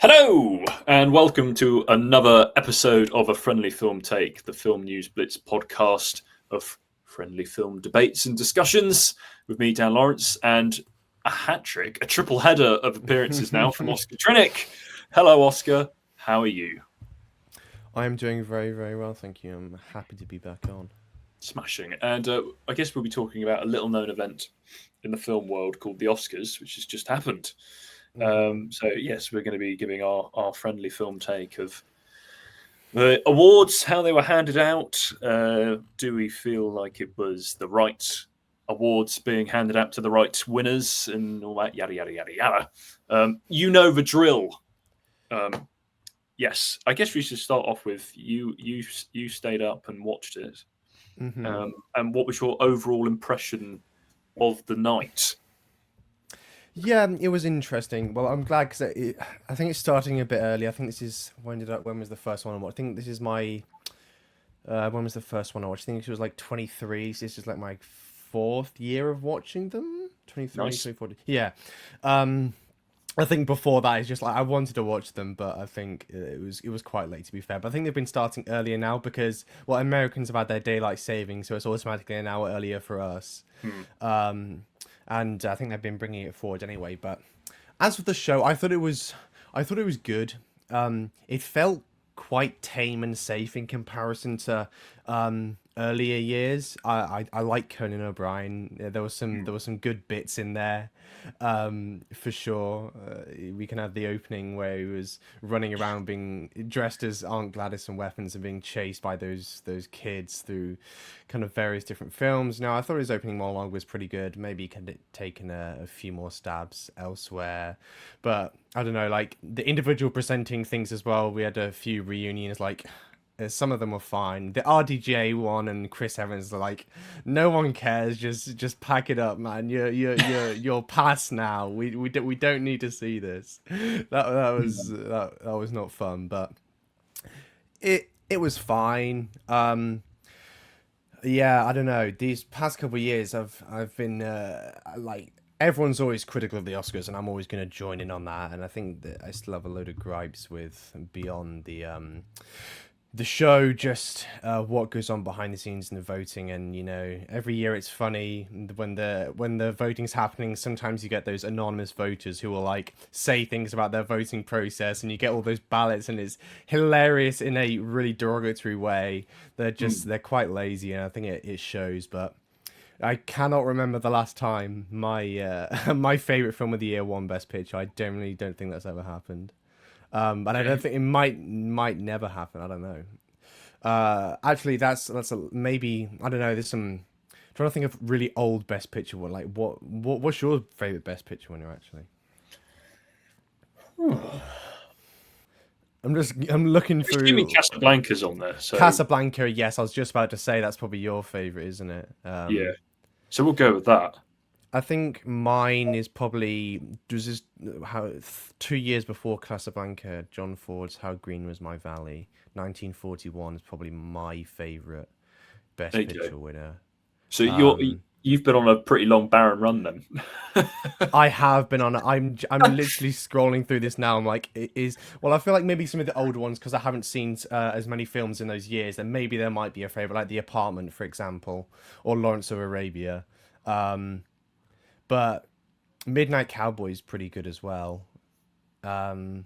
Hello, and welcome to another episode of A Friendly Film Take, the Film News Blitz podcast of friendly film debates and discussions with me, Dan Lawrence, and a hat trick, a triple header of appearances now from Oscar Trinick. Hello, Oscar. How are you? I am doing very, very well, thank you. I'm happy to be back on. Smashing. And I guess we'll be talking about a little known event in the film world called the Oscars, which has just happened. So, yes, we're going to be giving our friendly film take of the awards, how they were handed out. Do we feel like it was the right awards being handed out to the right winners and all that, yada, yada, yada, yada. You know the drill. Yes, I guess we should start off with you stayed up and watched it. And what was your overall impression of the night? Yeah, it was interesting. Well, I'm glad because I think it's starting a bit early. I think this is when was the first one I watched? I think this is my when was the first one I watched? I think it was like 23. So this is like my fourth year of watching them. 23, Nice. 24. Yeah. I think before that it's just like I wanted to watch them, but I think it was quite late to be fair. But I think they've been starting earlier now because Americans have had their daylight saving, so it's automatically an hour earlier for us. And I think they've been bringing it forward anyway. But as for the show, I thought it was good. It felt quite tame and safe in comparison to earlier years. I like Conan O'Brien. There was some good bits in there, for sure. We can have the opening where he was running around being dressed as Aunt Gladys and weapons and being chased by those kids through kind of various different films. Now I thought his opening monologue was pretty good. Maybe he could have taken a few more stabs elsewhere, but I don't know. Like the individual presenting things as well. We had a few reunions like. Some of them were fine. The RDJ one and Chris Evans are like, no one cares. Just pack it up, man. You're past now. We don't need to see this. That was not fun, but it was fine. Yeah, I don't know. These past couple of years, I've been like everyone's always critical of the Oscars, and I'm always going to join in on that. And I think that I still have a load of gripes with beyond the show, just what goes on behind the scenes in the voting. And every year it's funny when the voting's happening. Sometimes you get those anonymous voters who will like say things about their voting process, and you get all those ballots, and it's hilarious in a really derogatory way. They're quite lazy, and I think it shows. But I cannot remember the last time my my favorite film of the year won Best Picture. I generally don't think that's ever happened. But I don't think it might never happen. I don't know. Actually, that's maybe I don't know. There's some trying to think of really old Best Picture one. Like what's your favorite Best Picture winner actually? I'm looking Assuming through Casablanca's on there, so Casablanca. Yes, I was just about to say that's probably your favorite, isn't it? yeah. So we'll go with that. I think mine is probably was this how 2 years before Casablanca. John Ford's How Green Was My Valley, 1941 is probably my favorite There Best you go. Picture winner. So Um, you've been on a pretty long barren run then. I have been on. I'm literally scrolling through this now. I'm like, it is. Well, I feel like maybe some of the older ones because I haven't seen as many films in those years. And maybe there might be a favorite, like The Apartment, for example, or Lawrence of Arabia. But Midnight Cowboy is pretty good as well. Um,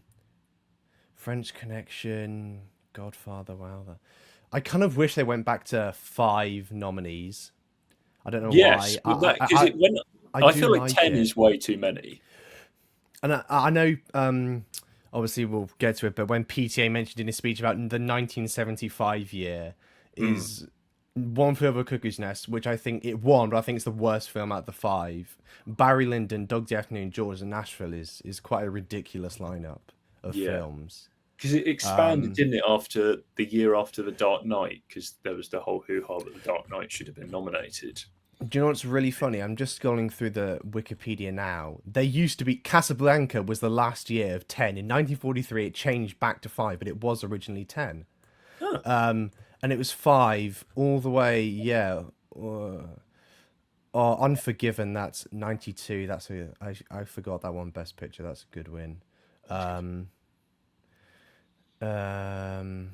French Connection, Godfather. Wow, I kind of wish they went back to 5 nominees. I don't know Yes, why. well, that because when I I do feel like like 10 it, is way too many. and I know. Obviously, we'll get to it. But when PTA mentioned in his speech about the 1975 year Mm, is One Flew Over a Cuckoo's Nest, which I think it won, but I think it's the worst film out of the five. Barry Lyndon, Dog Day Afternoon, George, and Nashville is quite a ridiculous lineup of yeah, films. because it expanded, didn't it, after the year after The Dark Knight? Because there was the whole hoo-ha that The Dark Knight should have been nominated. Do you know what's really funny? I'm just scrolling through the Wikipedia now. There used to be Casablanca was the last year of 10. In 1943, it changed back to 5, but it was originally 10. Huh. And it was 5 all the way, yeah. Unforgiven, that's 92. I forgot that one Best Picture. That's a good win. Um,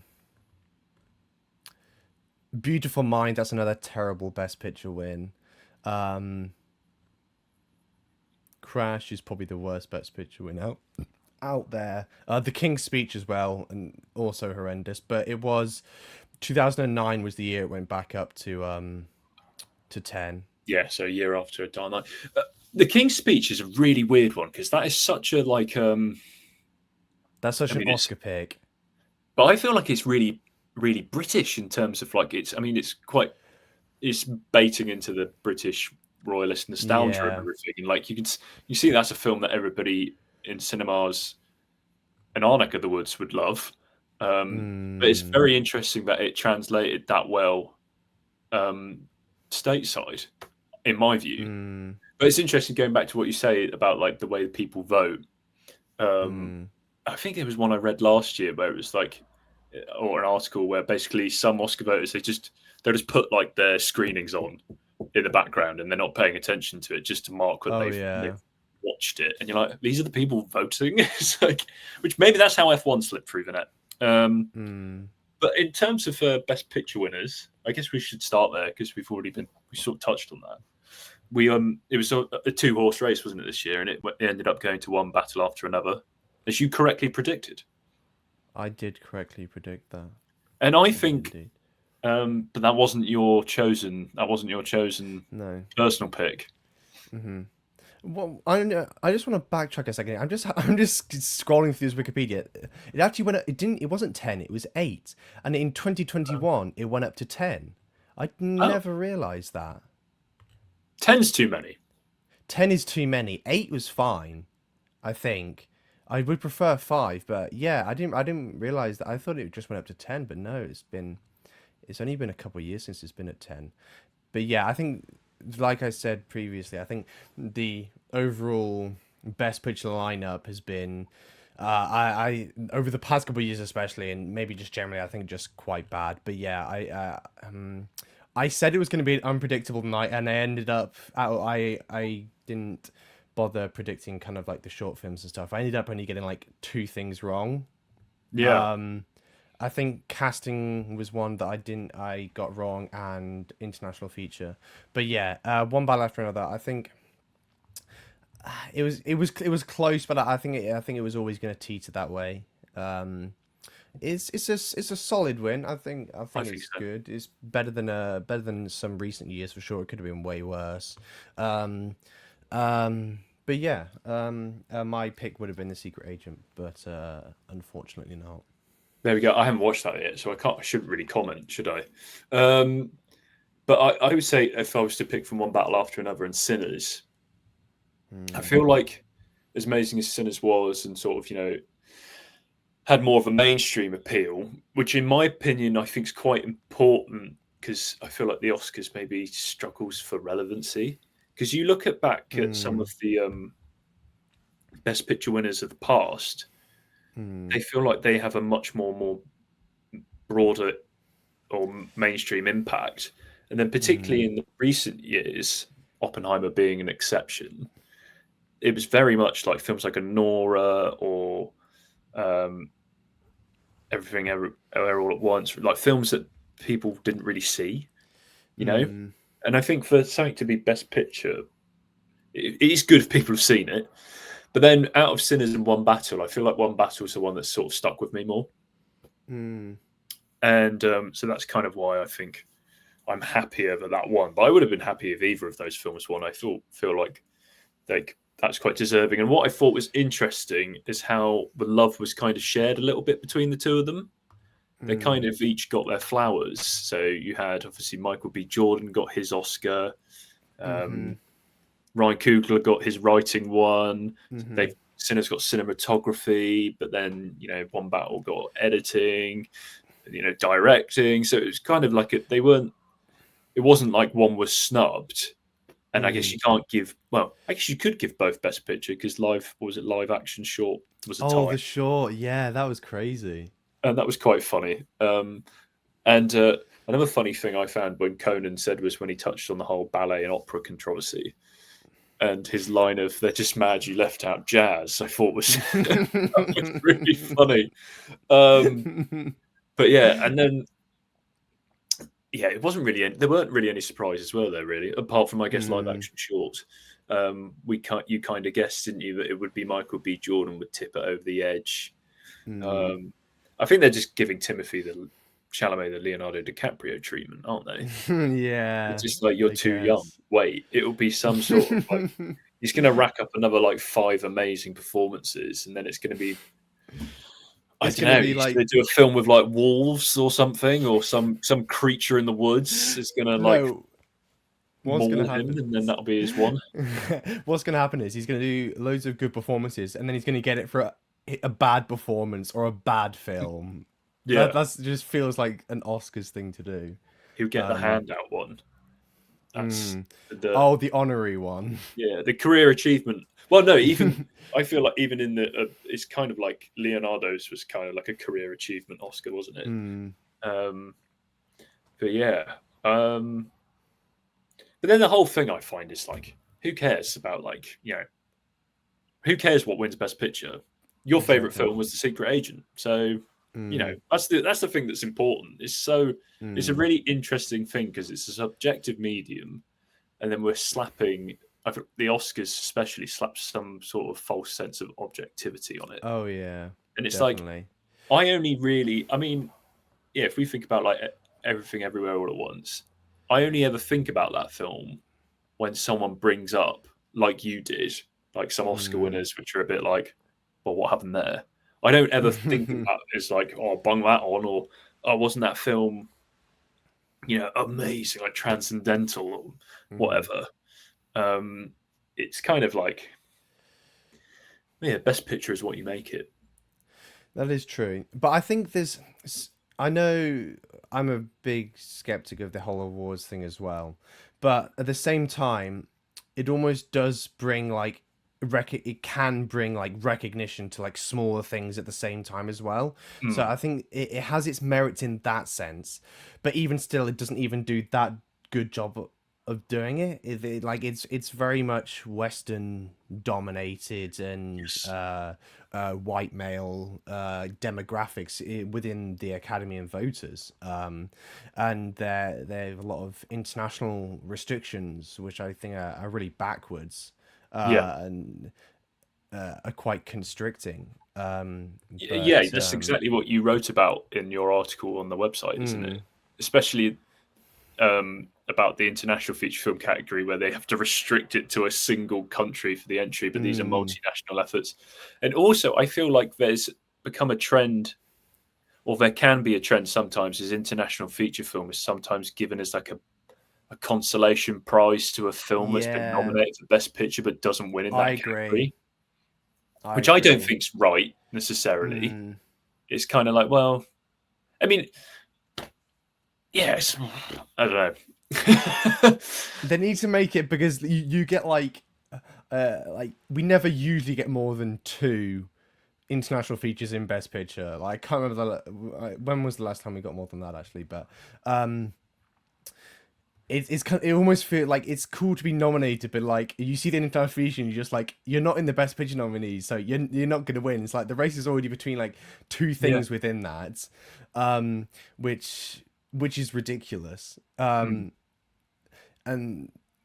Beautiful Mind. That's another terrible Best Picture win. Um, Crash is probably the worst Best Picture win out there. The King's Speech as well, and also horrendous. But it was 2009 was the year it went back up to 10. Yeah, so a year after A Dark Night. The King's Speech is a really weird one because that is such a like. That's such I an mean, Oscar pick. but I feel like it's really, really British in terms of like it's. I mean, it's baiting into the British royalist nostalgia and Yeah. everything. And like you see that's a film that everybody in cinemas in our neck of the woods would love. But it's Mm, very interesting that it translated that well um, stateside, in my view. mm, But it's interesting going back to what you say about like the way people vote. Um, mm. I think there was one I read last year where it was like, or an article where basically some Oscar voters they'll just put like their screenings on in the background and they're not paying attention to it just to mark that Oh they've yeah. watched it, and you're like, these are the people voting. It's like, which maybe that's how F1 slipped through the net. Mm, But in terms of Best Picture winners, I guess we should start there because we sort of touched on that. It was a two horse race, wasn't it, this year, and it ended up going to one battle after another, as you correctly predicted. I did correctly predict that. And I I did think, indeed. but that wasn't your chosen. That wasn't your chosen No. personal pick. Mm-hmm. Well, I just want to backtrack a second. I'm just scrolling through this Wikipedia. It actually went up, it didn't it wasn't 10, it was 8. And in 2021 it went up to 10. I Oh, never realized that. 10's too many. 10 is too many. 8 was fine, I think. I would prefer 5, but yeah, I didn't realize that. I thought it just went up to 10, but no, it's only been a couple of years since it's been at 10. But yeah, I think, like I said previously, I think the overall best picture lineup has been, I over the past couple of years especially, and maybe just generally, I think just quite bad. But yeah, I said it was going to be an unpredictable night, and I ended up, I didn't bother predicting kind of like the short films and stuff. I ended up only getting like two things wrong. Yeah. Um, I think casting was one that I got wrong, and international feature. But yeah, one battle after another. I think it was close, but I think it was always going to teeter that way. Um, it's a solid win. I think I think it's so. good. It's better than some recent years for sure. It could have been way worse. Um, but yeah, my pick would have been The Secret Agent, but unfortunately not. There we go. I haven't watched that yet, so I can't. I shouldn't really comment, should I? Um, but I would say if I was to pick from one battle after another and Sinners, I Hmm. feel like as amazing as Sinners was and sort of, had more of a mainstream appeal, which in my opinion, I think is quite important because I feel like the Oscars maybe struggles for relevancy. Because you look back at some Hmm. of the best picture winners of the past, Hmm. they feel like they have a much more broader or mainstream impact. And then particularly Hmm. in the recent years, Oppenheimer being an exception, it was very much like films like Nora or um, Everything Everywhere All at Once, like films that people didn't really see, you know. Hmm. And I think for something to be Best Picture, it is good if people have seen it. But then out of Sinners and One Battle, I feel like One Battle is the one that's sort of stuck with me more. Hmm. And so that's kind of why I think I'm happier that that won. But I would have been happy if either of those films won. I feel like that's quite deserving. And what I thought was interesting is how the love was kind of shared a little bit between the two of them. They kind Hmm. of each got their flowers. So you had obviously Michael B. Jordan got his Oscar. Hmm. Um, Ryan Coogler got his writing one. Hmm. They've Sinners got cinematography, but then One Battle got editing, directing. So it was kind of like they weren't. It wasn't like one was snubbed. And I guess Hmm. you can't give. Well, I guess you could give both Best Picture because live what was it live action short was a Oh, tie, the short. Yeah, that was crazy. and that was quite funny. And another funny thing I found when Conan said was when he touched on the whole ballet and opera controversy. and his line of "They're just mad you left out jazz," I thought was that was really funny. But yeah, and then yeah, it wasn't really. There weren't really any surprises, were there? Really, apart from I guess live action short. You kind of guessed, didn't you, that it would be Michael B. Jordan would tip it over the edge. I think they're just giving Chalamet the Leonardo DiCaprio treatment, aren't they? Yeah, It's just like, you're I too young. guess. Wait, it'll be some sort of like he's going to rack up another like 5 amazing performances, and then it's going to be I It's don't gonna know. be He's like going to do a film with like wolves or something, or some creature in the woods is going to like no. What's gonna maul him, happen? and then that'll be his one. What's gonna happen is he's gonna do loads of good performances, and then he's gonna get it for a bad performance or a bad film. Yeah, That's just feels like an Oscars thing to do. he'll get the handout one. That's Oh, the honorary one. the career achievement. Well, no, even I feel like even in the it's kind of like Leonardo's was kind of like a career achievement Oscar, wasn't it? But yeah, but then the whole thing I find is like, who cares about like who cares what wins Best Picture? Your favorite film was The Secret Agent, so that's the thing that's important. It's a really interesting thing because it's a subjective medium, and then we're slapping. I think the Oscars especially slap some sort of false sense of objectivity on it. Oh yeah, and it's definitely. like I mean, yeah, if we think about like Everything Everywhere All at Once, I only ever think about that film when someone brings up, like you did, like some Oscar winners, which are a bit like, well, what happened there? I don't ever think about it as like, oh, bung that on, or oh, wasn't that film, amazing, like transcendental, or whatever. It's kind of like, yeah, Best Picture is what you make it. That is true, but I think I know I'm a big skeptic of the whole awards thing as well, but at the same time, it almost does bring like it can bring like recognition to like smaller things at the same time as well. So I think it has its merits in that sense, but even still, it doesn't even do that good job of doing it. It's very much Western dominated and Yes. white male demographics within the Academy and voters, and there have a lot of international restrictions, which I think are really backwards, Yeah. and are quite constricting. Yeah, that's exactly what you wrote about in your article on the website, isn't it? Especially about the international feature film category, where they have to restrict it to a single country for the entry, but these are multinational efforts. And also, I feel like there's become a trend, or there can be a trend sometimes, is international feature film is sometimes given as like a consolation prize to a film that's been nominated for Best Picture but doesn't win in that category. Which I don't think's right necessarily. It's kind of like, well, I mean, yes, I don't know. They need to make it, because you get like we never usually get more than 2 international features in Best Picture. Like, I can't remember when was the last time we got more than that actually, but it almost feels like it's cool to be nominated, but like you see the international feature and you're just like, you're not in the Best Picture nominees, so you're not going to win. It's like the race is already between like 2 things within that, which is ridiculous. And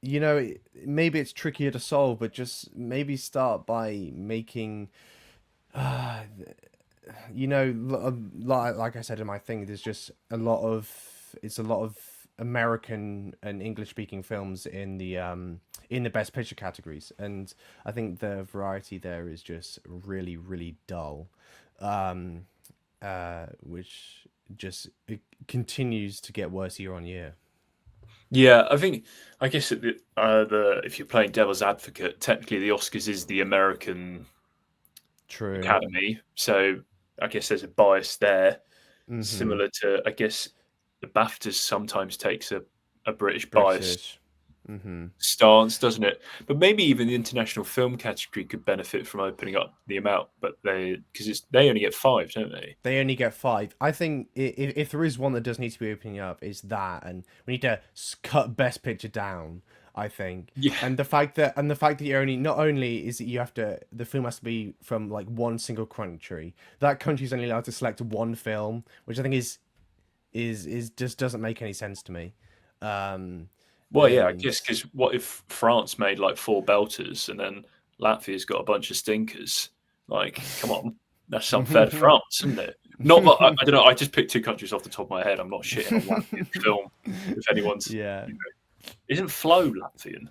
maybe it's trickier to solve, but just maybe start by making like I said in my thing, there's just a lot of American and English speaking films in the Best Picture categories, and I think the variety there is just really, really dull, which just it continues to get worse year on year. Yeah, I guess if you're playing devil's advocate, technically the Oscars is the American Academy, so I guess there's a bias there, similar to, I guess, the BAFTAs sometimes takes a British bias stance, doesn't it? But maybe even the international film category could benefit from opening up the amount, but they only get 5, don't they? They only get 5. I think if there is one that does need to be opening up, is that, and we need to cut Best Picture down. I think. Yeah. And the fact that you only, not only is it you have to, the film has to be from like one single country. That country's only allowed to select one film, which I think is just doesn't make any sense to me. Um, Well, yeah, I and guess because what if France made like four belters and then Latvia's got a bunch of stinkers? Like, come on, that's unfair to France, isn't it? Not that I don't know. I just picked two countries off the top of my head. I'm not shitting on Latvian film. If anyone's, yeah, isn't Flow Latvian?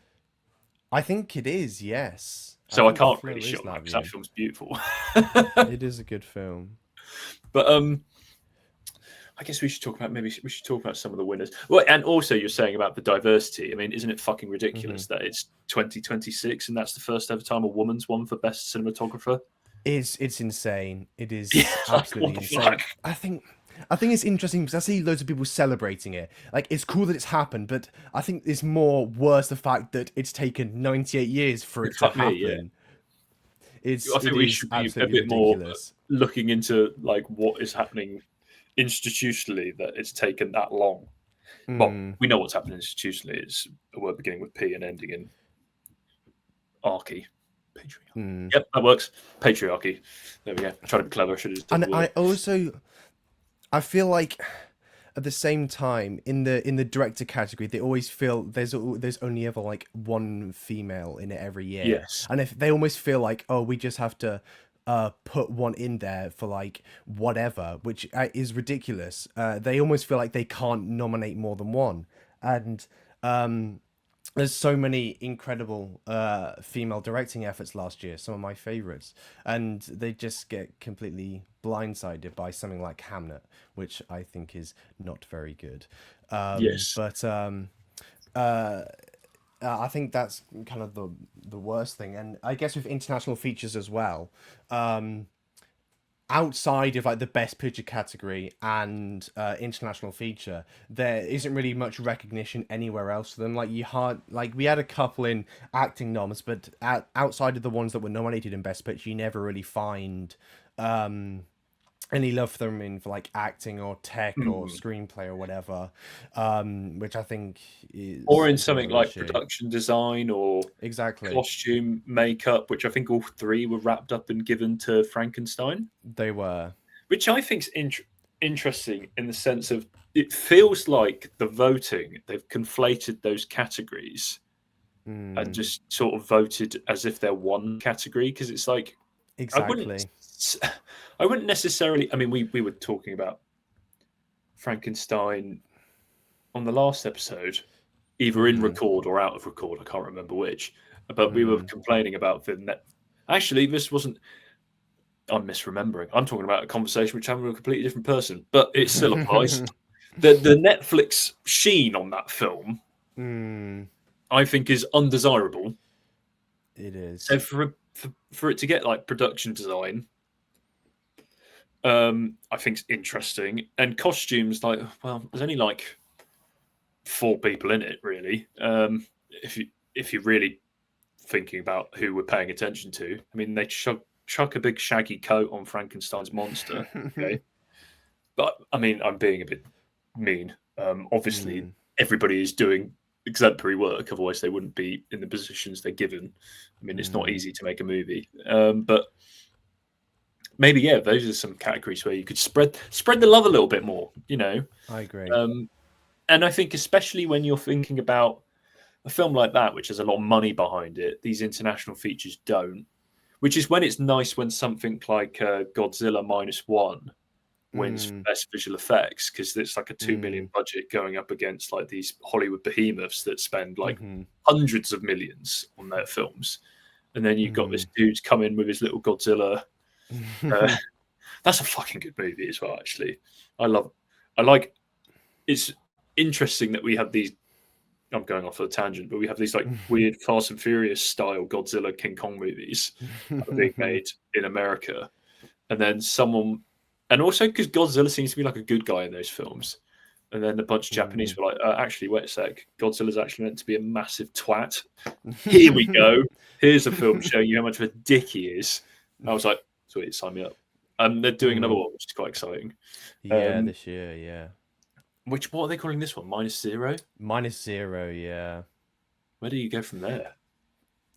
I think it is. Yes, I So I think can't Flow really shit is on that because that Latvian. film's beautiful. It is a good film. But I guess we should talk about some of the winners. Well, and also you're saying about the diversity. I mean, isn't it fucking ridiculous that it's 2026 and that's the first ever time a woman's won for best cinematographer? It's insane. It Yeah, is like, what absolutely the insane. fuck? I think it's interesting because I see loads of people celebrating it. Like it's cool that it's happened, but I think it's more worse the fact that it's taken 98 years for it to Fuck me, yeah. happen. I It think we is should be a absolutely bit more ridiculous. looking into like what is happening institutionally that it's taken that long. Well, Mm, we know what's happening institutionally. It's a word beginning with P and ending in archy. Patriarchy. mm. Yep, that works. Patriarchy. There we go. I'm trying to be clever. I should have just done And the word. I feel like at the same time in the director category they always feel there's only ever like one female in it every year, Yes. and if they almost feel like, oh, we just have to put one in there for like whatever, which is ridiculous. They almost feel like they can't nominate more than one. And there's so many incredible female directing efforts last year, some of my favorites, and they just get completely blindsided by something like Hamnet, which I think is not very good. Yes. But I think that's kind of the worst thing. And I guess with international features as well, outside of like the best picture category and international feature, there isn't really much recognition anywhere else for them. Like we had a couple in acting noms, but outside of the ones that were nominated in best picture, you never really find any love for them in for like acting or tech or screenplay or whatever, which I think Or in is a something real like issue. production design or Exactly, costume, makeup, which I think all three were wrapped up and given to Frankenstein, they were. which I think is interesting in the sense of it feels like the voting, they've conflated those categories and Mm, just sort of voted as if they're one category because it's like I wouldn't exactly. I wouldn't necessarily. I mean, we were talking about Frankenstein on the last episode, either in Mm-hmm. record or out of record. I can't remember which, but we were Mm. complaining about the net. Actually, this wasn't. I'm misremembering. I'm talking about a conversation which happened with a completely different person, but it still applies. The Netflix sheen on that film, Mm, I think, is undesirable. it So is. for it to get like production design, I think it's interesting. And costumes, like, well, there's only like four people in it, really. If you're really thinking about who we're paying attention to, I mean, they chuck a big shaggy coat on Frankenstein's monster. Okay, but I mean, I'm being a bit mean. Obviously, Mm, everybody is doing exemplary work, otherwise they wouldn't be in the positions they're given. I mean, it's not mm, easy to make a movie, but maybe yeah, those are some categories where you could spread the love a little bit more. I agree. Um, and I think especially when you're thinking about a film like that, which has a lot of money behind it, these international features don't. Which is when it's nice when something like Godzilla minus one wins for Mm, best visual effects because it's like a 2 million mm, budget going up against like these Hollywood behemoths that spend like mm-hmm, hundreds of millions on their films, and then you've got this mm. dude come in with his little Godzilla. Uh, that's a fucking good movie as well. Actually, I like. It's interesting that we have these. I'm going off on a tangent, but we have these like weird Fast and Furious style Godzilla King Kong movies that are being made in America, and then someone, and also because Godzilla seems to be like a good guy in those films, and then a bunch of Japanese Mm. were like, actually, wait a sec, Godzilla's actually meant to be a massive twat. Here we go. Here's a film showing you how much of a dick he is. And I was like, sweet, sign me up. And they're doing another Mm. one, which is quite exciting. Yeah, Um, this year, yeah. what are they calling this one? Minus zero? -0, yeah. Where do you go from there?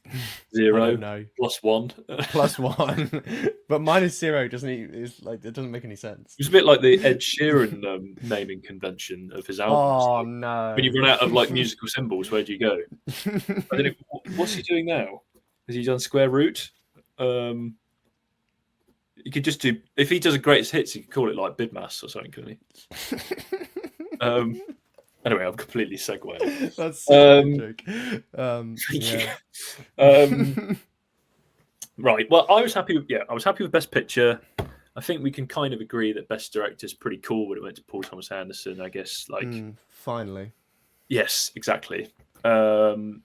I 0 don't know. +1. +1, but -0 doesn't. Is like it doesn't make any sense. It's a bit like the Ed Sheeran naming convention of his albums. Oh Like, when you no. run out of like musical symbols, where do you go? I don't know. What's he doing now? Has he done square root? You could just do, if he does a greatest hits, he could call it like Bidmas or something, couldn't he? Anyway, I'm completely segueing. That's such a good joke. Yeah. Right. Well, I was happy. I was happy with Best Picture. I think we can kind of agree that Best Director is pretty cool when it went to Paul Thomas Anderson. I guess, like, finally. Yes, exactly. I mean,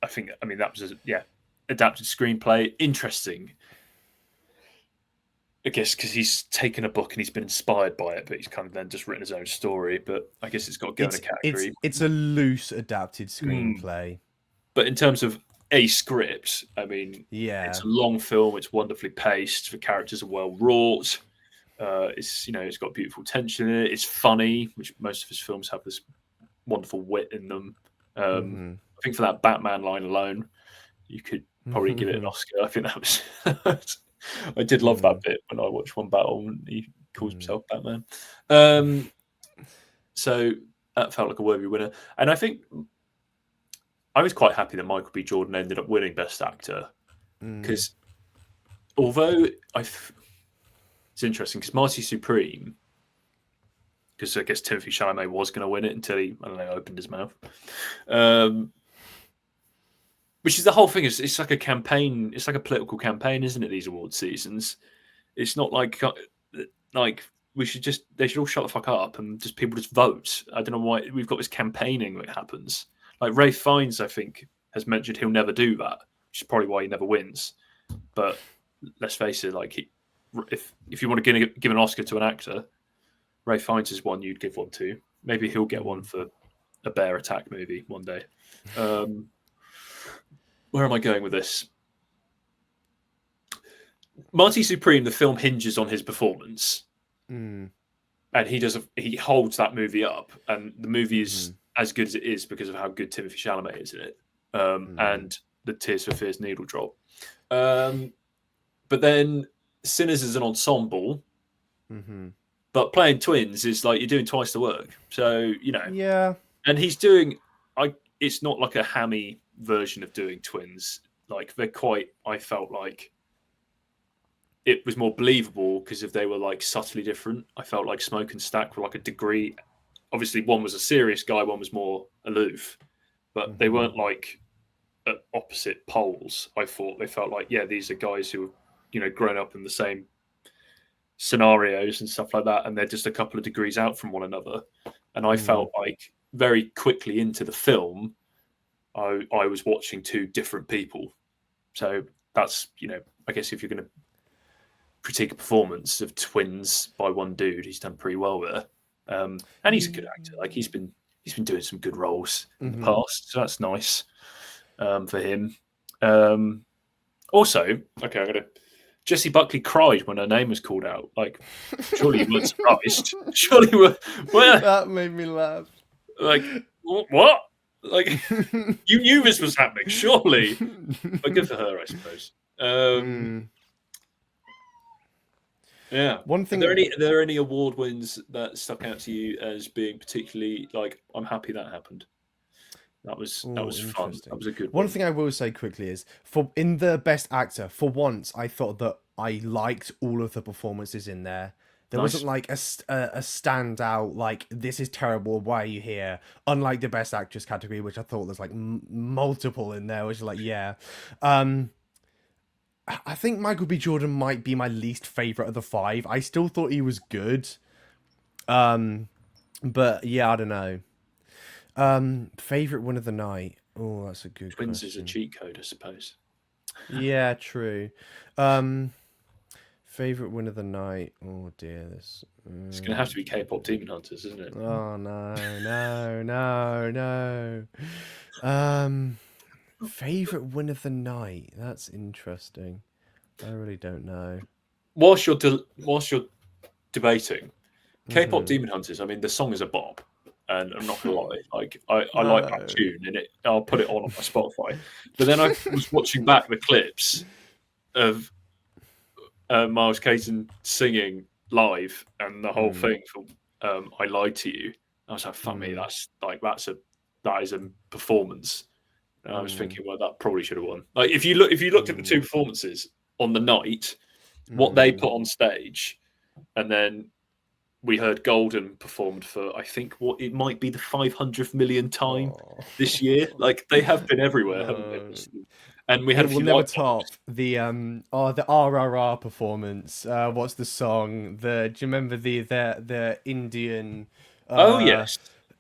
that was adapted screenplay. Interesting. I guess because he's taken a book and he's been inspired by it, but he's kind of then just written his own story. But I guess it's got to go in a category. It's a loose adapted screenplay. But in terms of a script, I mean, it's a long film. It's wonderfully paced. The characters are well wrought. It's got beautiful tension in it. It's funny, which most of his films have this wonderful wit in them. I think for that Batman line alone, you could probably give it an Oscar. I think that was. I did love that bit when I watched one battle and he calls himself Batman. So that felt like a worthy winner. And I think I was quite happy that Michael B. Jordan ended up winning Best Actor because although it's interesting because Marty Supreme, because I guess Timothée Chalamet was going to win it until he, I don't know, opened his mouth. Which is the whole thing. It's like a campaign. It's like a political campaign, isn't it? These award seasons. It's not like they should all shut the fuck up and just people just vote. I don't know why we've got this campaigning that happens. Like Ralph Fiennes, I think, has mentioned he'll never do that, which is probably why he never wins. But let's face it, like if you want to give an Oscar to an actor, Ralph Fiennes is one you'd give one to. Maybe he'll get one for a bear attack movie one day. Where am I going with this? Marty Supreme, the film hinges on his performance, and he holds that movie up, and the movie is as good as it is because of how good Timothée Chalamet is in it, and the Tears for Fears needle drop. But then Sinners is an ensemble, but playing twins is like you're doing twice the work. So and he's doing. It's not like a hammy version of doing twins. Like they're quite. I felt like it was more believable because if they were like subtly different. I felt like Smoke and Stack were like a degree. Obviously, one was a serious guy, one was more aloof, but they weren't like at opposite poles. I thought they felt like these are guys who have grown up in the same scenarios and stuff like that, and they're just a couple of degrees out from one another. And I felt like very quickly into the film, I was watching two different people. So that's, I guess if you're going to critique a performance of twins by one dude, he's done pretty well there. And he's a good actor. Like he's been doing some good roles in the past, so that's nice for him. Also, okay, Jessie Buckley cried when her name was called out. Like, surely you weren't surprised. Surely that made me laugh. Like, what? Like, you knew this was happening, surely. But good for her, I suppose. Yeah. One thing. Are there any award wins that stuck out to you as being particularly like? I'm happy that happened. That was fun. That was a good one. One thing I will say quickly is in the Best Actor, for once, I thought that I liked all of the performances in there. There wasn't like a standout, like, this is terrible, why are you here? Unlike the Best Actress category, which I thought was like multiple in there, which is like, I think Michael B. Jordan might be my least favourite of the 5. I still thought he was good. But yeah, I don't know. Favourite win of the night. Oh, that's a good Twins question. is a cheat code, I suppose. Yeah, true. Favourite win of the night. Oh dear, this. It's going to have to be K-pop Demon Hunters, isn't it? Oh no. Favourite win of the night. That's interesting. I really don't know. Whilst you're debating, K-pop Demon Hunters. I mean, the song is a bop. and I'm not gonna lie, like I like that No. tune, and I'll put it on my Spotify. But then I was watching back the clips of Miles Caton singing live and the whole thing from "I Lied to You." I was like, "Fuck me, that is a performance." And I was thinking, well, that probably should have won. Like if you looked at the two performances on the night, what they put on stage, and then we heard Golden performed for I think what it might be the 500th million time Oh. this year. Like they have been everywhere, haven't they? No. And we had It a will few never light top the the RRR performance. What's the song? Do you remember the Indian Oh yes,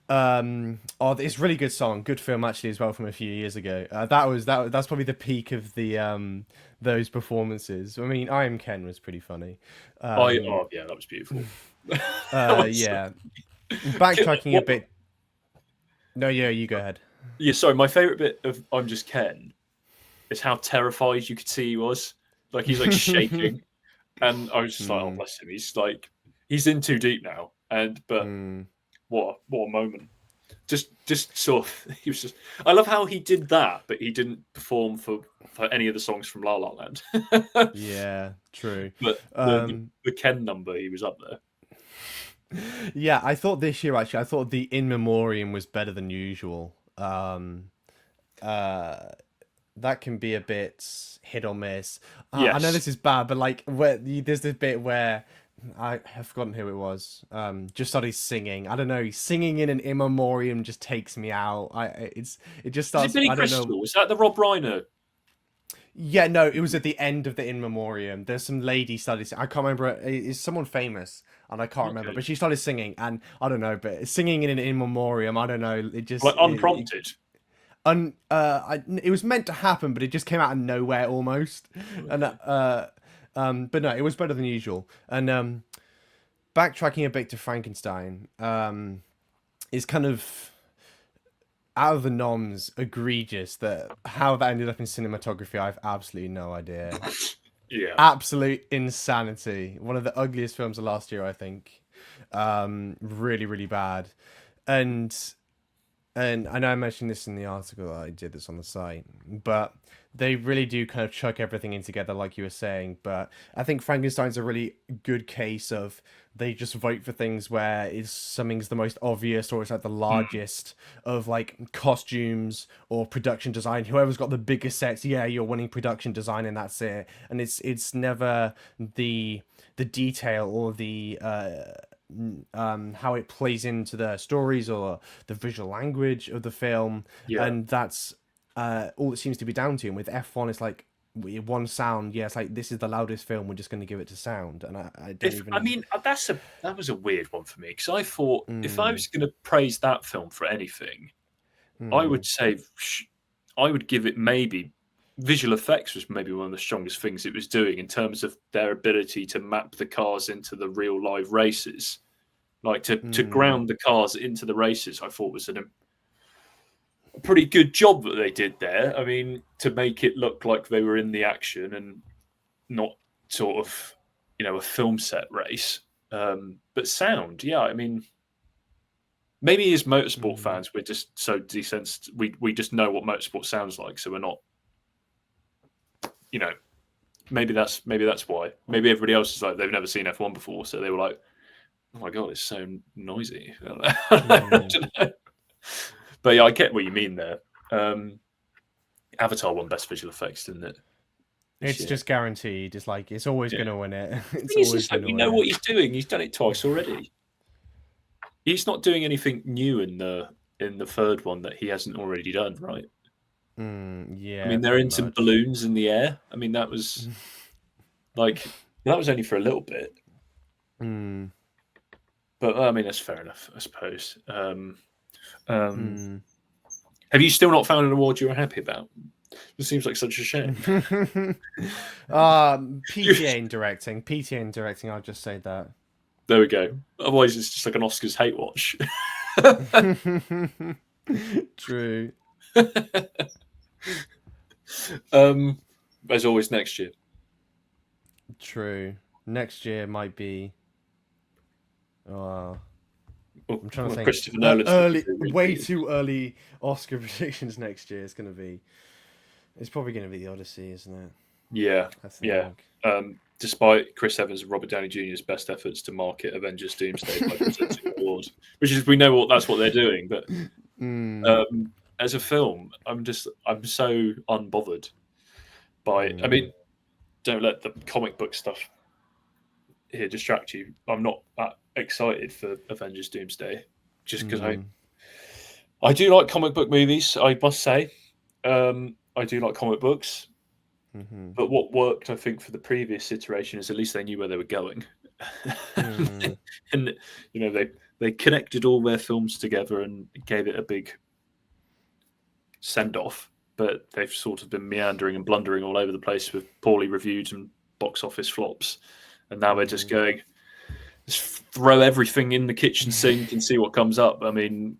it's a really good song, good film actually as well from a few years ago. That's probably the peak of the those performances. I mean, I Am Ken was pretty funny. yeah, that was beautiful. That was- Yeah. Backtracking a bit. No, yeah, you go ahead. Yeah, sorry. My favorite bit of "I'm Just Ken" is how terrified you could see he was. Like he's like shaking, and I was just like, "Oh, bless him." He's in too deep now. But what a moment! Just sort of he was just. I love how he did that, but he didn't perform for any of the songs from La La Land. Yeah, true. But the Ken number, he was up there. Yeah, I thought this year actually, I thought the In Memoriam was better than usual. That can be a bit hit or miss. I know Yes. this is bad, but like there's this bit where I have forgotten who it was. Just started singing. I don't know. Singing in an In Memoriam just takes me out. It just Was it starts. Billy I don't Crystal? know. Was that the Rob Reiner? Yeah, no, it was at the end of the In Memoriam. There's some lady started. I can't remember. It's someone famous, and I can't remember. But she started singing, and I don't know. But singing in an In Memoriam, I don't know. It just Like unprompted. It was meant to happen, but it just came out of nowhere almost. And but no, it was better than usual. And backtracking a bit to Frankenstein, is kind of out of the norms, egregious that how that ended up in cinematography. I have absolutely no idea. Yeah. Absolute insanity. One of the ugliest films of last year, I think. Really, really bad. And I know I mentioned this in the article that I did this on the site, but they really do kind of chuck everything in together, like you were saying. But I think Frankenstein's a really good case of they just vote for things where something's the most obvious or it's like the largest of like costumes or production design. Whoever's got the biggest sets, yeah, you're winning production design and that's it. And it's never the detail or the how it plays into the stories or the visual language of the film, and that's all it seems to be down to. And with F1, it's like one sound. Yeah, it's like this is the loudest film. We're just going to give it to sound, and I don't even. I mean, that was a weird one for me because I thought if I was going to praise that film for anything, I would say I would give it maybe visual effects was maybe one of the strongest things it was doing in terms of their ability to map the cars into the real live races, like to ground the cars into the races. I thought was a pretty good job that they did there. I mean, to make it look like they were in the action and not sort of, a film set race. But sound, yeah, I mean, maybe as motorsport fans, we're just so desensitized. We just know what motorsport sounds like, so we're not, maybe that's why. Maybe everybody else is like they've never seen F1 before, so they were like, "Oh my god, it's so noisy." I don't know. But yeah, I get what you mean there. Avatar won best visual effects, didn't it? It's just guaranteed. It's like it's always going to win it. It's It's always just like going to we win know it. what he's doing. He's done it twice already. He's not doing anything new in the third one that he hasn't already done, right? Yeah. I mean, they're in some balloons in the air. I mean, that was only for a little bit. But I mean, that's fair enough, I suppose. Have you still not found an award you're happy about? It seems like such a shame. PTA in directing. PTA in directing. I'll just say that. There we go. Otherwise, it's just like an Oscars hate watch. True. As always, next year. True. Next year might be. Well, Well, I'm trying to think. Christopher Nolan's Early, probably way really too early Oscar predictions next year. It's probably going to be the Odyssey, isn't it? yeah, I yeah. think. Despite Chris Evans and Robert Downey Jr.'s best efforts to market Avengers Doomsday by presenting awards, which is we know that's what they're doing, but as a film, I'm so unbothered by. I mean, don't let the comic book stuff here distract you. I'm not that excited for Avengers Doomsday, just because I do like comic book movies. I must say, I do like comic books. But what worked, I think, for the previous iteration is at least they knew where they were going, and they connected all their films together and gave it a big send off. But they've sort of been meandering and blundering all over the place with poorly reviewed and box office flops, and now they're just going, just throw everything in the kitchen sink and see what comes up. I mean,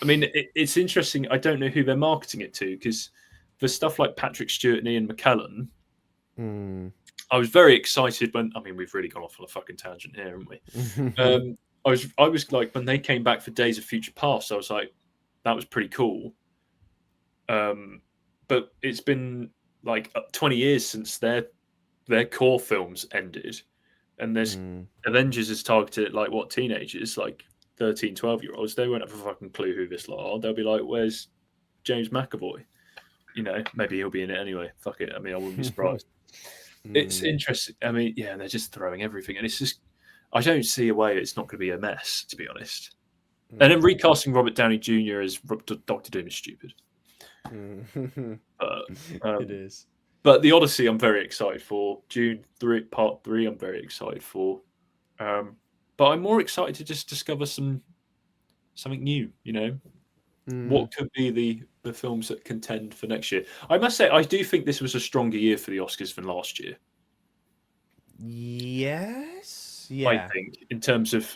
it's interesting. I don't know who they're marketing it to, because for stuff like Patrick Stewart and Ian McKellen, I was very excited when. I mean, we've really gone off on a fucking tangent here, haven't we? I was like, when they came back for Days of Future Past, I was like, that was pretty cool. But it's been like 20 years since their core films ended, and there's Avengers is targeted at like what, teenagers, like 13, 12-year-olds. They won't have a fucking clue who this lot are. They'll be like, where's James McAvoy? Maybe he'll be in it anyway. Fuck it. I mean, I wouldn't be surprised. It's interesting. I mean, yeah, they're just throwing everything, and it's just, I don't see a way it's not going to be a mess, to be honest. And then recasting Robert Downey Jr. as Doctor Doom is stupid. It is. But the Odyssey, I'm very excited for. June 3, Part 3, I'm very excited for. But I'm more excited to just discover something new. What could be the films that contend for next year? I must say, I do think this was a stronger year for the Oscars than last year. Yes. I Yeah. think, in terms of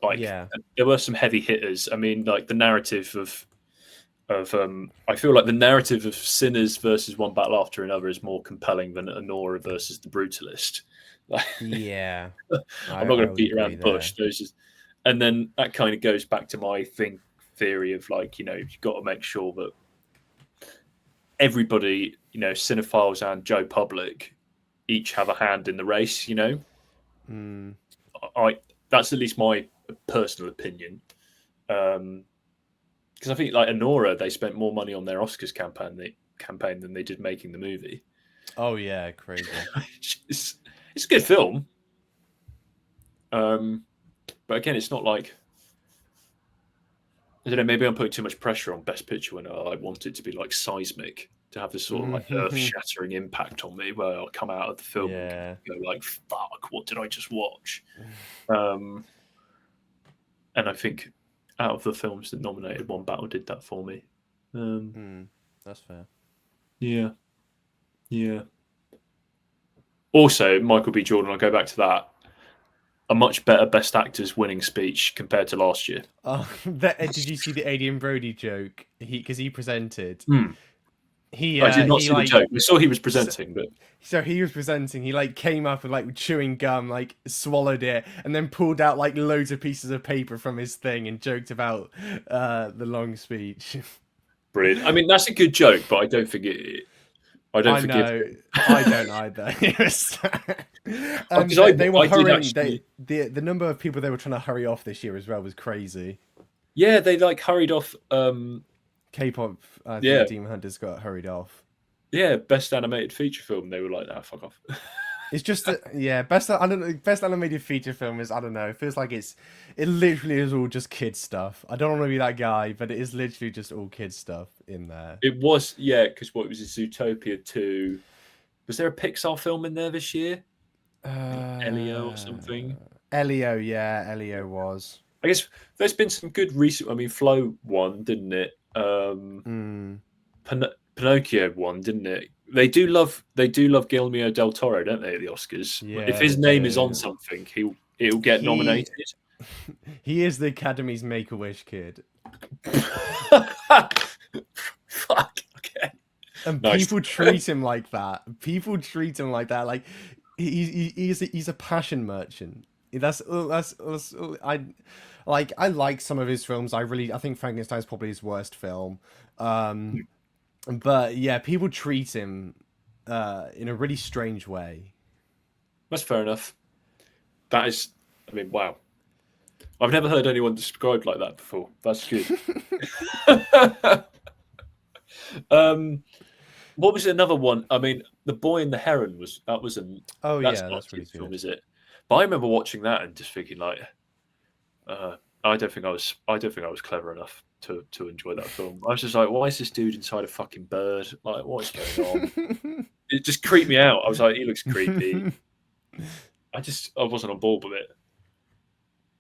there were some heavy hitters. I mean, like the narrative of I feel like the narrative of Sinners versus One Battle After Another is more compelling than Anora versus The Brutalist. Yeah. I'm not going to beat around the bush. And then that kind of goes back to my theory of like, you've got to make sure that everybody, cinephiles and Joe Public, each have a hand in the race. That's at least my personal opinion. Because I think like Anora, they spent more money on their Oscars campaign than they did making the movie. Oh yeah, crazy. It's a good film. But again, it's not like, I don't know, maybe I'm putting too much pressure on Best Picture when I want it to be like seismic, to have this sort of like earth-shattering impact on me, where I'll come out of the film and go like, fuck, what did I just watch? And I think out of the films that nominated, One Battle did that for me. That's fair. Yeah. Also, Michael B. Jordan, I'll go back to that. A much better Best Actors winning speech compared to last year. Did you see the Adrian Brody joke? Because he presented. I did not see the joke. I saw he was presenting, but so he was presenting. He like came up and like chewing gum, like swallowed it, and then pulled out like loads of pieces of paper from his thing and joked about the long speech. Brilliant. I mean, that's a good joke, but I don't think it. I don't forgive him. I don't either. They were hurrying. The number of people they were trying to hurry off this year as well was crazy. Yeah, they like hurried off. K-pop, Demon Hunters got hurried off. Yeah, best animated feature film. They were like, "Ah, fuck off." It's just best. I don't know. Best animated feature film is, I don't know. It feels like it literally is all just kid stuff. I don't want to be that guy, but it is literally just all kid stuff in there. It was, because what was it? Zootopia 2. Was there a Pixar film in there this year? Elio or something. Elio, yeah, Elio was. I guess there's been some good recent. I mean, Flow won, didn't it? Pinocchio won, didn't it? They do love Guillermo del Toro, don't they, at the Oscars? Yeah, if his name is on something, he'll get nominated. He is the Academy's Make-A-Wish kid. Fuck. Okay. And people treat him like that. Like he's a passion merchant. that's I like some of his films. I think Frankenstein's probably his worst film. But yeah, people treat him in a really strange way. That's fair enough. That is, I mean, wow. I've never heard anyone described like that before. That's good. What was another one? I mean, The Boy and the Heron Oh that's yeah, not that's a really good film, good. is it? But I remember watching that and just thinking like, I don't think I was clever enough to enjoy that film. I was just like, why is this dude inside a fucking bird? Like, what is going on? It just creeped me out. I was like, he looks creepy. I wasn't on board with it.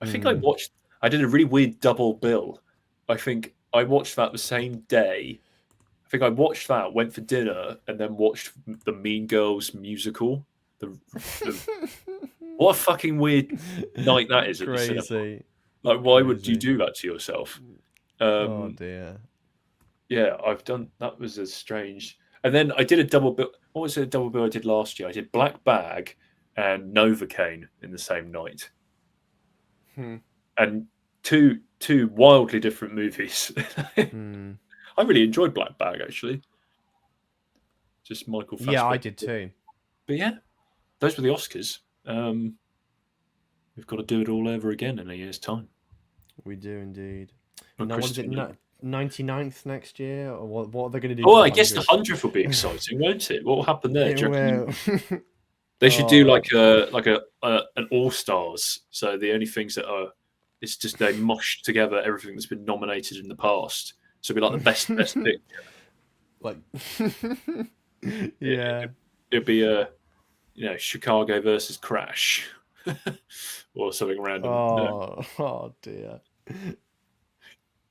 I did a really weird double bill. I think I watched that the same day. I think I watched that, went for dinner, and then watched the Mean Girls musical. The What a fucking weird night that is at the cinema. Crazy. Like, why would you Crazy. do that to yourself? Oh dear. Yeah, I've done that. Was a strange. And then I did a double bill. What was a double bill I did last year? I did Black Bag and Novocaine in the same night, and two wildly different movies. I really enjoyed Black Bag actually. Just Michael Fassbender. Yeah, I did too. But yeah, those were the Oscars. We've got to do it all over again in a year's time. We do indeed. On Now, what is it? Christmas. 99th next year, or what are they going to do? Oh, For I guess the 100th? 100th will be exciting, won't it? What will happen there? It Do you reckon will. they should do Oh. an all stars? So the only things that are, it's just they mushed together everything that's been nominated in the past. So it'll be like the best picture. Like, yeah. It'd be Chicago versus Crash, or something random. Oh dear.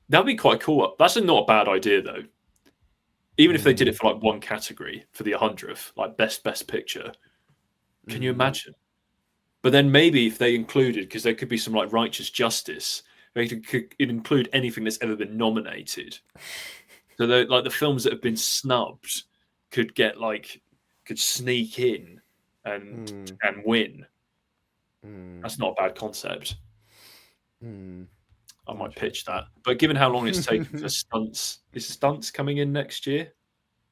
That'd be quite cool. That's not a bad idea though. Even if they did it for like one category for the 100th, like best picture. Can you imagine? But then maybe if they included, because there could be some like righteous justice, they could include anything that's ever been nominated. So like the films that have been snubbed could sneak in and win. That's not a bad concept. I might pitch that. But given how long it's taken for stunts, is stunts coming in next year?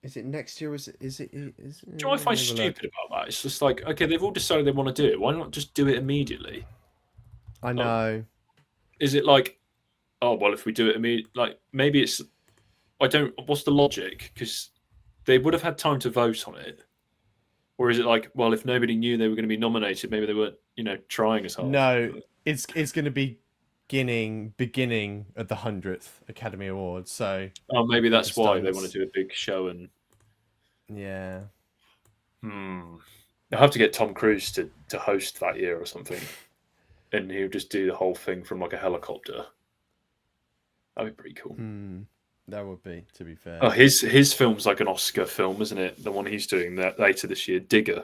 Is it next year? Is it? Do you know what I find stupid about that? It's just like, okay, they've all decided they want to do it. Why not just do it immediately? I know. Is it like, oh well, if we do it immediately, like maybe it's, I don't. What's the logic? Because they would have had time to vote on it. Or is it like, well, if nobody knew they were going to be nominated, maybe they weren't, trying as hard. No, it's going to be beginning at the 100th Academy Awards. So maybe that's why they want to do a big show and. Yeah. They'll have to get Tom Cruise to host that year or something, and he'll just do the whole thing from like a helicopter. That'd be pretty cool. That would be, to be fair. Oh, his film's like an Oscar film, isn't it? The one he's doing that later this year, Digger.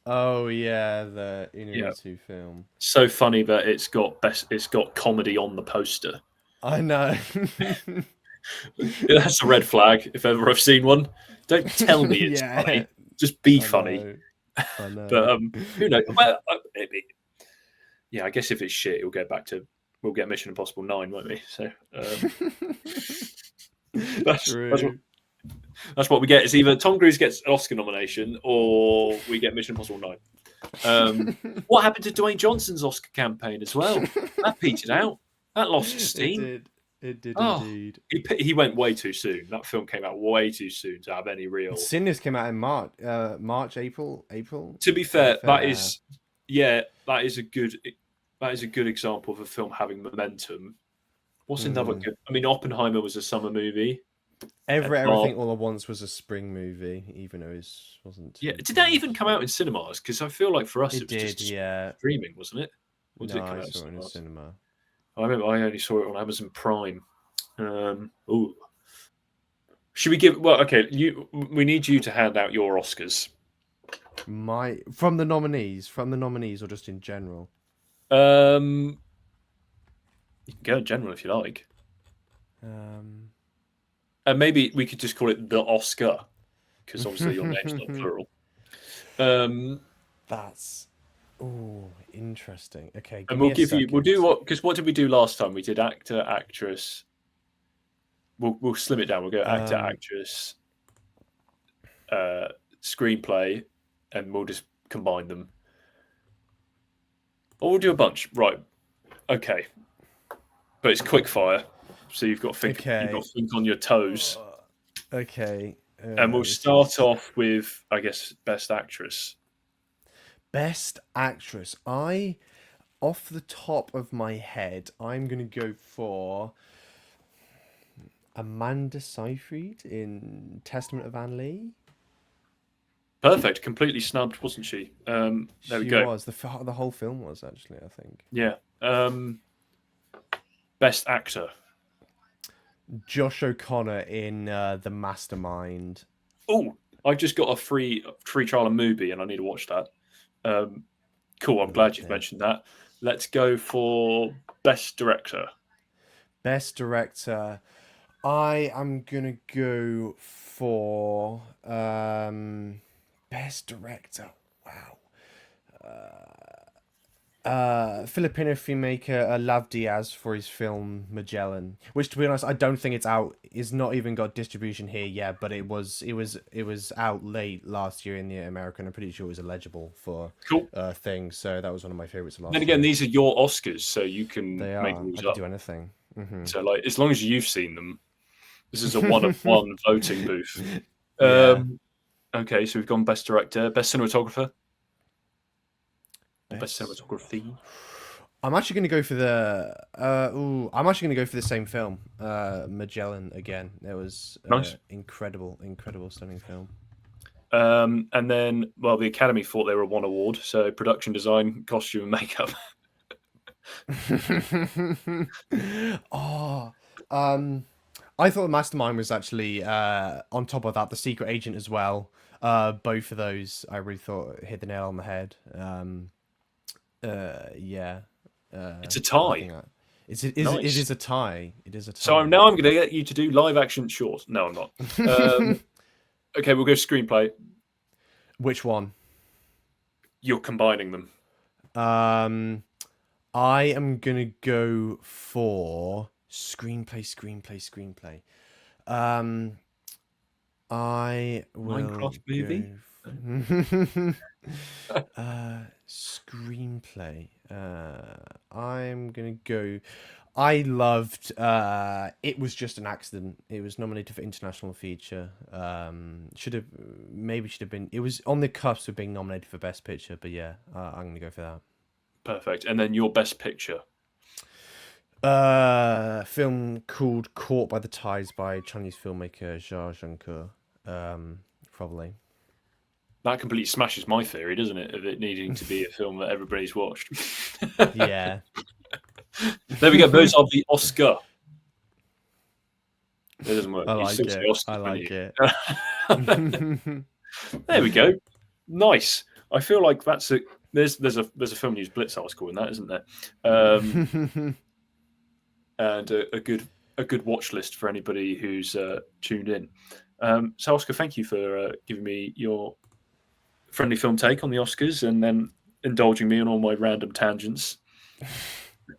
Oh yeah, the Inarritu film. So funny that it's got comedy on the poster. I know. That's a red flag if ever I've seen one. Don't tell me it's funny. Just be funny. I know. But who knows? Well, maybe. Yeah, I guess if it's shit, we'll get Mission Impossible 9, won't we? So that's what we get. It's either Tom Cruise gets an Oscar nomination or we get Mission Impossible 9. What happened to Dwayne Johnson's Oscar campaign as well? That petered out. That lost steam. It did indeed. He went way too soon. That film came out way too soon to have any real. Sinners came out in March, April. To be fair, that is a good example of a film having momentum. What's another good? I mean, Oppenheimer was a summer movie. Everything All at Once was a spring movie, even though it wasn't. Yeah, did that even come out in cinemas? Because I feel like for us it was did, just yeah. streaming, wasn't it? Or did No, it come I out saw it in a cinema. I remember I only saw it on Amazon Prime. Should we give? Well, okay. We need you to hand out your Oscars. From the nominees, or just in general. You can go in general if you like. And maybe we could just call it the Oscar, because obviously your name's not plural. That's Oh, interesting. Okay, give And me we'll a give you. We'll second. do what? Because what did we do last time? We did actor, actress. We'll slim it down. We'll go actor, Um, actress, screenplay, and we'll just combine them. Or we'll do a bunch. Right. Okay. But it's quick fire, so you've got to think. You've got okay. to think on your toes. Okay. And we'll This start is off with, I guess, best actress. best actress. Off the top of my head, I'm gonna go for Amanda Seyfried in Testament of Anne Lee. Perfect. Completely snubbed, wasn't she? There we She go. was the whole film was actually, I think. Yeah. Best actor. Josh O'Connor in The Mastermind. Oh, I've just got a free trial of Mubi, and I need to watch that. Cool. I'm glad you've Yeah. mentioned that. Let's go for best director. Best director. I am gonna go for best director. Wow. Filipino filmmaker Lav Diaz for his film Magellan, which to be honest, I don't think it's out. It's not even got distribution here yet, but it was out late last year in the American. I'm pretty sure it was eligible for Cool. things. So that was one of my favorites Then last again, year. these are your Oscars, so you can They make are. I rules could up. do anything. So, like, as long as you've seen them, this is a one-of-one voting booth. Yeah. Okay, so we've gone best director, best cinematographer, or best Best. cinematography. I'm actually going to go for the. I'm actually going to go for the same film, Magellan again. It was Nice. incredible, stunning film. And then, well, the Academy thought they were one award, so production design, costume, and makeup. Oh, I thought the Mastermind was actually on top of that, the Secret Agent as well. Both of those, I really thought hit the nail on the head. Yeah. It's a I tie. think that it Nice. is a tie. It is a So tie. now I'm going to get you to do live action short. No, I'm not. Okay, we'll go screenplay. Which one? You're combining them. I am gonna go for screenplay. Um, I will Minecraft movie. go. Screenplay. I'm gonna go. I loved. It was just an accident. It was nominated for international feature. Should have been. It was on the cusp of being nominated for best picture, but yeah, I'm gonna go for that. Perfect. And then your best picture. Film called Caught by the Tides by Chinese filmmaker Jia Zhengke. Probably. That completely smashes my theory, doesn't it, of it needing to be a film that everybody's watched. Yeah. There we go. Those are the Oscar. It doesn't work. I You like still say it. Oscar, I don't like you? it. There we go. Nice. I feel like that's a there's a Film News Blitz article in that, isn't there? And a good watch list for anybody who's tuned in. So Oscar, thank you for giving me your friendly film take on the Oscars and then indulging me on all my random tangents,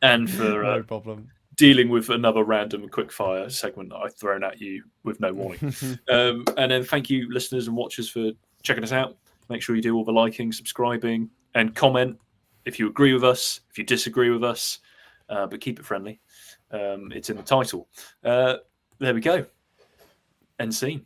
and for No problem. dealing with another random quickfire segment that I've thrown at you with no warning. And then thank you, listeners and watchers, for checking us out. Make sure you do all the liking, subscribing, and comment if you agree with us, if you disagree with us, but keep it friendly. It's in the title. There we go. End scene.